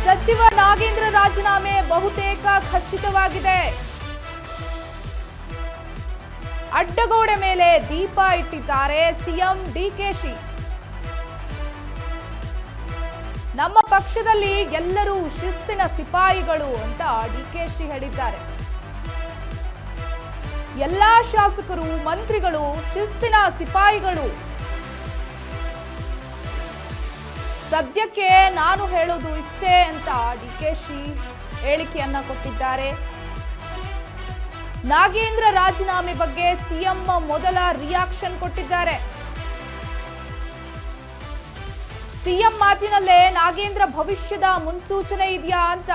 ಸಚಿವ ನಾಗೇಂದ್ರ ರಾಜೀನಾಮೆ ಬಹುತೇಕ ಖಚಿತವಾಗಿದೆ. ಅಡ್ಡಗೋಡೆ ಮೇಲೆ ದೀಪ ಇಟ್ಟಿದ್ದಾರೆ ಸಿಎಂ ಡಿಕೆಶಿ. ನಮ್ಮ ಪಕ್ಷದಲ್ಲಿ ಎಲ್ಲರೂ ಶಿಸ್ತಿನ ಸಿಪಾಯಿಗಳು ಅಂತ ಡಿಕೆಶಿ ಹೇಳಿದ್ದಾರೆ. ಎಲ್ಲಾ ಶಾಸಕರು ಮಂತ್ರಿಗಳು ಶಿಸ್ತಿನ ಸಿಪಾಯಿಗಳು. ಸದ್ಯಕ್ಕೆ ನಾನು ಹೇಳೋದು ಇಷ್ಟೇ ಅಂತ ಡಿಕೆಶಿ ಹೇಳಿಕೆಯನ್ನ ಕೊಟ್ಟಿದ್ದಾರೆ. ನಾಗೇಂದ್ರ ರಾಜೀನಾಮೆ ಬಗ್ಗೆ ಸಿಎಂ ಮೊದಲ ರಿಯಾಕ್ಷನ್ ಕೊಟ್ಟಿದ್ದಾರೆ. ಸಿಎಂ ಮಾತಿನಲ್ಲೇ ನಾಗೇಂದ್ರ ಭವಿಷ್ಯದ ಮುನ್ಸೂಚನೆ ಇದೆಯಾ ಅಂತ.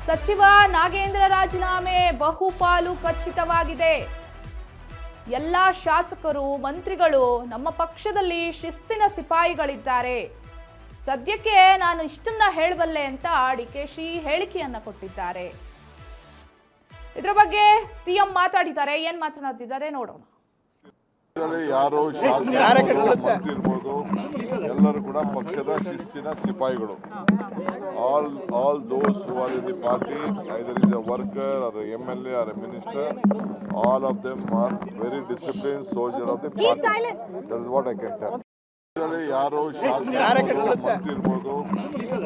ಸಚಿವ ನಾಗೇಂದ್ರ ರಾಜೀನಾಮೆ ಬಹುಪಾಲು ಖಚಿತವಾಗಿದೆ. ಎಲ್ಲ ಶಾಸಕರು ಮಂತ್ರಿಗಳು ನಮ್ಮ ಪಕ್ಷದಲ್ಲಿ ಶಿಸ್ತಿನ ಸಿಪಾಯಿಗಳಿದ್ದಾರೆ. ಸದ್ಯಕ್ಕೆ ನಾನು ಇಷ್ಟನ್ನ ಹೇಳಬಲ್ಲೆ ಅಂತ ಡಿಕೆಶಿ ಹೇಳಿಕೆಯನ್ನ ಕೊಟ್ಟಿದ್ದಾರೆ. ಇದರ ಬಗ್ಗೆ ಸಿಎಂ ಮಾತಾಡಿದ್ದಾರೆ. ಏನ್ ಮಾತನಾಡ್ತಿದ್ದಾರೆ ನೋಡೋಣ. ಯಾರು ಶಾಸಕರು ಮಂತ್ರಿ ಇರ್ಬೋದು, ಎಲ್ಲರೂ ಕೂಡ ಪಕ್ಷದ ಶಿಸ್ತಿನ ಸಿಪಾಯಿಗಳು. all those who are in the party, either is a worker or a MLA or a minister, all of them are very disciplined soldiers of the party. That is what I can tell. ಯಾರು ಶಾಸಕರು ಮಂತ್ರಿ ಇರ್ಬೋದು,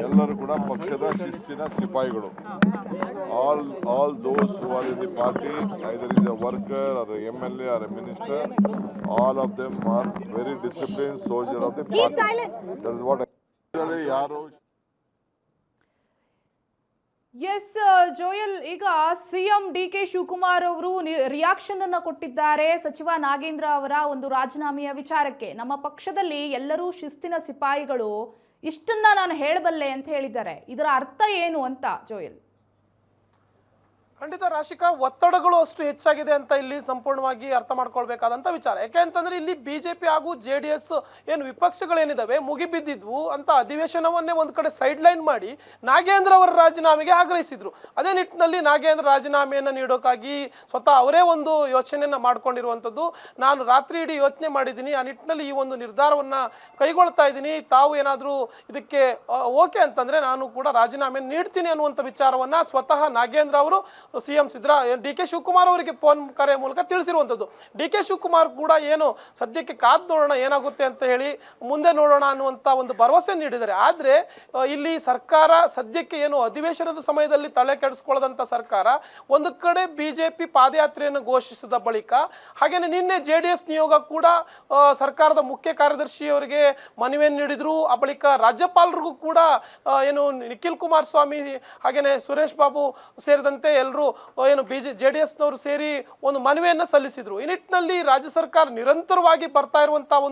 ಎಲ್ಲರೂ ಕೂಡ ಪಕ್ಷದ ಶಿಸ್ತಿನ ಸಿಪಾಯಿಗಳು. all those who are in the party, either is a worker or a MLA or a minister, all of them are very disciplined soldiers of the party. That is what I can tell. ಯಾರು S Joel, ಈಗ CM DK Shivakumar ಅವರು reaction ಅನ್ನ ಕೊಟ್ಟಿದ್ದಾರೆ ಸಚಿವ ನಾಗೇಂದ್ರ ಅವರ ಒಂದು ರಾಜೀನಾಮೆಯ ವಿಚಾರಕ್ಕೆ. ನಮ್ಮ ಪಕ್ಷದಲ್ಲಿ ಎಲ್ಲರೂ ಶಿಸ್ತಿನ ಸಿಪಾಯಿಗಳು, ಇಷ್ಟನ್ನ ನಾನು ಹೇಳಬಲ್ಲೆ ಅಂತ ಹೇಳಿದ್ದಾರೆ. ಇದರ ಅರ್ಥ ಏನು ಅಂತ ಜೋಯಲ್? ಖಂಡಿತ ರಾಶಿಕಾ, ಒತ್ತಡಗಳು ಅಷ್ಟು ಹೆಚ್ಚಾಗಿದೆ ಅಂತ ಇಲ್ಲಿ ಸಂಪೂರ್ಣವಾಗಿ ಅರ್ಥ ಮಾಡ್ಕೊಳ್ಬೇಕಾದಂತ ವಿಚಾರ. ಯಾಕೆ ಅಂತಂದ್ರೆ ಇಲ್ಲಿ ಬಿಜೆಪಿ ಹಾಗೂ JDS ಏನು ವಿಪಕ್ಷಗಳೇನಿದಾವೆ ಮುಗಿಬಿದ್ದಿದ್ವು ಅಂತ ಅಧಿವೇಶನವನ್ನೇ ಒಂದು ಕಡೆ ಸೈಡ್ ಲೈನ್ ಮಾಡಿ ನಾಗೇಂದ್ರ ಅವರ ರಾಜೀನಾಮೆಗೆ ಆಗ್ರಹಿಸಿದ್ರು. ಅದೇ ನಿಟ್ಟಿನಲ್ಲಿ ನಾಗೇಂದ್ರ ರಾಜೀನಾಮೆಯನ್ನು ನೀಡೋಕ್ಕಾಗಿ ಸ್ವತಃ ಅವರೇ ಒಂದು ಯೋಚನೆಯನ್ನ ಮಾಡ್ಕೊಂಡಿರುವಂಥದ್ದು. ನಾನು ರಾತ್ರಿ ಇಡೀ ಯೋಚನೆ ಮಾಡಿದ್ದೀನಿ, ಆ ನಿಟ್ಟಿನಲ್ಲಿ ಈ ಒಂದು ನಿರ್ಧಾರವನ್ನ ಕೈಗೊಳ್ತಾ ಇದ್ದೀನಿ. ತಾವು ಏನಾದರೂ ಇದಕ್ಕೆ ಓಕೆ ಅಂತಂದ್ರೆ ನಾನು ಕೂಡ ರಾಜೀನಾಮೆ ನೀಡ್ತೀನಿ ಅನ್ನುವಂಥ ವಿಚಾರವನ್ನ ಸ್ವತಃ ನಾಗೇಂದ್ರ ಅವರು ಸಿಎಂ ಡಿಕೆ ಶಿವಕುಮಾರ್ ಅವರಿಗೆ ಫೋನ್ ಕರೆ ಮೂಲಕ ತಿಳಿಸಿರುವಂಥದ್ದು. ಡಿಕೆ ಶಿವಕುಮಾರ್ ಕೂಡ ಏನು ಸದ್ಯಕ್ಕೆ ಕಾದ್ ನೋಡೋಣ ಏನಾಗುತ್ತೆ ಅಂತ ಹೇಳಿ ಮುಂದೆ ನೋಡೋಣ ಅನ್ನುವಂಥ ಒಂದು ಭರವಸೆ ನೀಡಿದ್ದಾರೆ. ಆದರೆ ಇಲ್ಲಿ ಸರ್ಕಾರ ಸದ್ಯಕ್ಕೆ ಏನು ಅಧಿವೇಶನದ ಸಮಯದಲ್ಲಿ ತಲೆ ಕೆಡಿಸ್ಕೊಳ್ಳದಂಥ ಸರ್ಕಾರ ಒಂದು ಕಡೆ ಬಿಜೆಪಿ ಪಾದಯಾತ್ರೆಯನ್ನು ಘೋಷಿಸಿದ ಬಳಿಕ ಹಾಗೇನೆ ನಿನ್ನೆ JDS ನಿಯೋಗ ಕೂಡ ಸರ್ಕಾರದ ಮುಖ್ಯ ಕಾರ್ಯದರ್ಶಿಯವರಿಗೆ ಮನವಿಯನ್ನು ನೀಡಿದ್ರು. ಆ ಬಳಿಕ ರಾಜ್ಯಪಾಲರಿಗೂ ಕೂಡ ಏನು ನಿಖಿಲ್ ಕುಮಾರಸ್ವಾಮಿ ಹಾಗೇನೆ ಸುರೇಶ್ ಬಾಬು ಸೇರಿದಂತೆ ಎಲ್ಲರೂ ಏನು JDS ನವರು ಸೇರಿ ಒಂದು ಮನವಿಯನ್ನ ಸಲ್ಲಿಸಿದ್ರು. ಈ ನಿಟ್ಟಿನಲ್ಲಿ ರಾಜ್ಯ ಸರ್ಕಾರ ನಿರಂತರವಾಗಿ ಬರ್ತಾ ಇರುವಂತಹ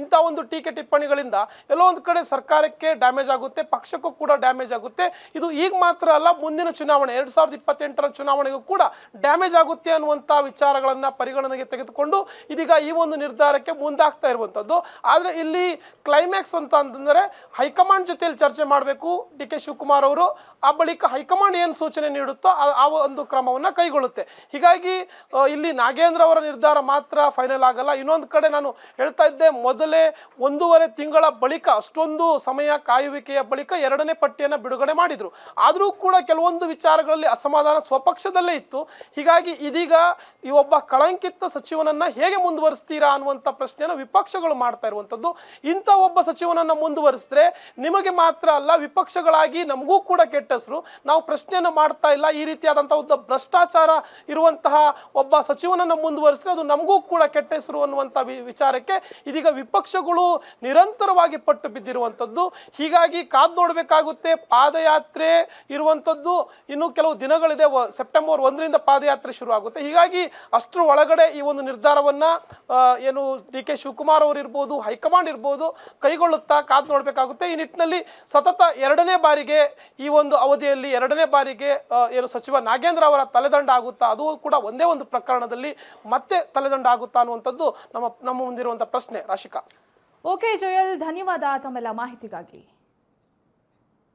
ಇಂಥ ಒಂದು ಟೀಕೆ ಟಿಪ್ಪಣಿಗಳಿಂದ ಎಲ್ಲೋ ಒಂದು ಕಡೆ ಸರ್ಕಾರಕ್ಕೆ ಡ್ಯಾಮೇಜ್ ಆಗುತ್ತೆ, ಪಕ್ಷಕ್ಕೂ ಕೂಡ ಡ್ಯಾಮೇಜ್ ಆಗುತ್ತೆ. ಇದು ಈಗ ಮಾತ್ರ ಅಲ್ಲ, ಮುಂದಿನ ಚುನಾವಣೆ 2028ರ ಚುನಾವಣೆಗೂ ಕೂಡ ಡ್ಯಾಮೇಜ್ ಆಗುತ್ತೆ ಅನ್ನುವಂಥ ವಿಚಾರಗಳನ್ನ ಪರಿಗಣನೆಗೆ ತೆಗೆದುಕೊಂಡು ಇದೀಗ ಈ ಒಂದು ನಿರ್ಧಾರಕ್ಕೆ ಮುಂದಾಗ್ತಾ ಇರುವಂಥದ್ದು. ಆದರೆ ಇಲ್ಲಿ ಕ್ಲೈಮ್ಯಾಕ್ಸ್ ಅಂತ ಅಂತಂದ್ರೆ ಹೈಕಮಾಂಡ್ ಜೊತೆಯಲ್ಲಿ ಚರ್ಚೆ ಮಾಡಬೇಕು ಡಿಕೆ ಶಿವಕುಮಾರ್ ಅವರು. ಆ ಬಳಿಕ ಹೈಕಮಾಂಡ್ ಏನು ಸೂಚನೆ ನೀಡುತ್ತೋ ಆ ಒಂದು ಕ್ರಮವನ್ನ ಕೈಗೊಳ್ಳುತ್ತೆ. ಹೀಗಾಗಿ ಇಲ್ಲಿ ನಾಗೇಂದ್ರ ಅವರ ನಿರ್ಧಾರ ಮಾತ್ರ ಫೈನಲ್ ಆಗಲ್ಲ. ಇನ್ನೊಂದು ಕಡೆ ನಾನು ಹೇಳ್ತಾ ಇದ್ದೆ, ಮೊದಲೇ 1.5 ತಿಂಗಳ ಬಳಿಕ ಅಷ್ಟೊಂದು ಸಮಯ ಕಾಯುವಿಕೆಯ ಬಳಿಕ 2ನೇ ಪಟ್ಟಿಯನ್ನು ಬಿಡುಗಡೆ ಮಾಡಿದ್ರು. ಆದರೂ ಕೂಡ ಕೆಲವೊಂದು ವಿಚಾರಗಳಲ್ಲಿ ಅಸಮಾಧಾನ ಸ್ವಪಕ್ಷದಲ್ಲೇ ಇತ್ತು. ಹೀಗಾಗಿ ಇದೀಗ ಈ ಒಬ್ಬ ಕಳಂಕಿತ ಸಚಿವನನ್ನ ಹೇಗೆ ಮುಂದುವರಿಸ್ತೀರಾ ಅನ್ನುವಂಥ ಪ್ರಶ್ನೆಯನ್ನು ವಿಪಕ್ಷಗಳು ಮಾಡ್ತಾ ಇರುವಂಥದ್ದು. ಇಂಥ ಒಬ್ಬ ಸಚಿವನನ್ನ ಮುಂದುವರಿಸಿದ್ರೆ ನಿಮಗೆ ಮಾತ್ರ ಅಲ್ಲ, ವಿಪಕ್ಷಗಳಾಗಿ ನಮಗೂ ಕೂಡ ಕೆಟ್ಟ ಹೆಸರು. ನಾವು ಪ್ರಶ್ನೆಯನ್ನು ಮಾಡ್ತಾ ಇಲ್ಲ, ಈ ರೀತಿಯಾದಂತಹ ಒಂದು ಭ್ರಷ್ಟಾಚಾರ ಇರುವಂತಹ ಒಬ್ಬ ಸಚಿವನನ್ನು ಮುಂದುವರಿಸಿದ್ರೆ ಅದು ನಮಗೂ ಕೂಡ ಕೆಟ್ಟ ಹೆಸರು ಅನ್ನುವಂಥ ವಿಚಾರಕ್ಕೆ ಇದೀಗ ವಿಪಕ್ಷಗಳು ನಿರಂತರವಾಗಿ ಪಟ್ಟು ಬಿದ್ದಿರುವಂಥದ್ದು. ಹೀಗಾಗಿ ಕಾದ್ ನೋಡಬೇಕಾಗುತ್ತೆ. ಪಾದಯಾತ್ರೆ ಇರುವಂಥದ್ದು ಇನ್ನು ಕೆಲವು ದಿನಗಳಿದೆ. ಸೆಪ್ಟೆಂಬರ್ 1ರಿಂದ ಪಾದಯಾತ್ರೆ ಶುರು ಆಗುತ್ತೆ. ಹೀಗಾಗಿ ಅಷ್ಟರ ಒಳಗಡೆ ಈ ಒಂದು ನಿರ್ಧಾರವನ್ನ ಏನು ಡಿಕೆ ಶಿವಕುಮಾರ್ ಅವರು ಇರ್ಬೋದು, ಹೈಕಮಾಂಡ್ ಇರ್ಬೋದು ಕೈಗೊಳ್ಳುತ್ತಾ ಕಾದ್ ನೋಡಬೇಕಾಗುತ್ತೆ. ಈ ನಿಟ್ಟಿನಲ್ಲಿ ಸತತ 2ನೇ ಬಾರಿಗೆ ಈ ಒಂದು ಅವಧಿಯಲ್ಲಿ 2ನೇ ಬಾರಿಗೆ ಏನು ಸಚಿವ ನಾಗೇಂದ್ರ ಅವರ ತಲೆದಂಡ ಆಗುತ್ತಾ, ಅದು ಕೂಡ ಒಂದೇ ಒಂದು ಪ್ರಕರಣದಲ್ಲಿ ಮತ್ತೆ ತಲೆದಂಡ ಆಗುತ್ತಾ ಅನ್ನುವಂಥದ್ದು ನಮ್ಮ ಮುಂದಿರುವಂತಹ ಪ್ರಶ್ನೆ ರಾಶಿಕಾ. ಓಕೆ ಜೋಯಲ್, ಧನ್ಯವಾದ ತಮ್ಮೆಲ್ಲ ಮಾಹಿತಿಗಾಗಿ.